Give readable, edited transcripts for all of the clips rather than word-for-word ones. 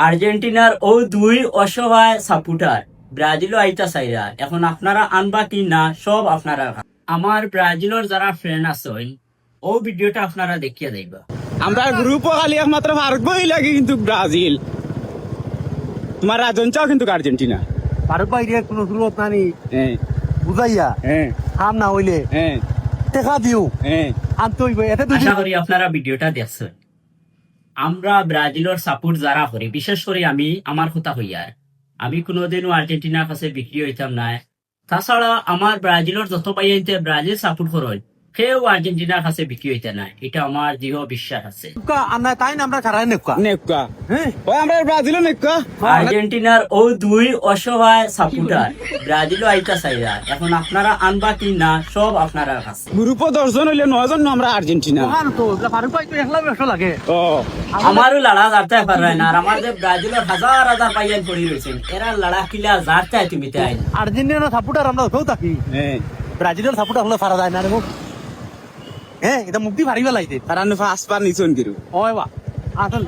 আর্জেন্টিনার ও দুই অসহায় সাপোর্টার ব্রাজিলও আইতা চাইরা এখন আপনারা আনবা কি না সব আপনারা আমার ব্রাজিলের যারা ফ্রেন্ড আছেন ও ভিডিওটা আপনারা দেখিয়ে যাইবা। আমরা গ্রুপ খালি একমাত্র পারবই লাগে কিন্তু ব্রাজিল, তোমার রাজন চাও কিন্তু আর্জেন্টিনা। ভারত বাইরে কোনো জরুরত নানি হ্যাঁ বুঝাইয়া হ্যাঁ হাম না হইলে হ্যাঁ টেকা দিও হ্যাঁ আনতে হইবে এতে দুই আশা করি আপনারা ভিডিওটা দেখছেন। আমরা ব্রাজিলের সাপোর্ট যারা করি, বিশেষ করে আমি আমার কথা হইয়ার, আমি কোনোদিনও আর্জেন্টিনার কাছে বিক্রি হইতাম না। তাছাড়া আমার ব্রাজিলের যত পাইতে ব্রাজিল সাপোর্ট করেন কেউ আর্জেন্টিনার কাছে বিক্রি হইতে না, এটা আমার দৃঢ় বিশ্বাস আছে। আমরা তাই না আমরা খারাই নেকা নেকা হ্যাঁ ওই আমরা ব্রাজিলও নেকা। আর্জেন্টিনার ও দুই অসহায় সাপোর্টার ব্রাজিলও আইতা চাইরা এখন আপনারা আনবা কি না সব আপনারা কাছে। গ্রুপ 10 জন হইলে 9 জন আমরা আর্জেন্টিনা। ওখান তো ভারত বাইরে একলা বেশ লাগে ও আমারও লড়া যাতে পারে না, আর আমার যে ব্রাজিলের হাজার হাজার পাইয়ান পড়ি রয়েছেন এরা লড়া কিলা যাতে তুমি তাই আর্জেন্টিনার সাপোর্টার আমরা কেউ থাকি হ্যাঁ ব্রাজিলের সাপোর্টার হলে ফারা যায় না রে হ্যাঁ এটা মুক্তি ভারি বেলাইতে তারা ফার্স্ট পার নিছন কিরু ওই বা আসল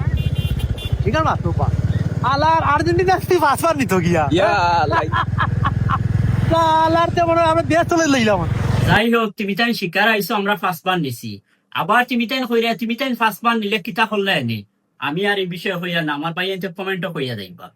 ঠিক আছে তো পা আলার আর্জেন্টিনা কি পাঁচবার নিত গিয়া ইয়া লাইক আলার তে মনে হয় আমরা দেশ চলে লইলাম যাই হোক তুমি তাই শিকার আইসো আমরা ফার্স্ট বার নিছি, আবার তুমি তাই কইরা তুমি তাই ফার্স্ট বার নিলে কিতা করলে নি আমি আর এই বিষয়ে হইয়া না, আমার পাইয়ান কমেন্টও কইয়া যাইবা।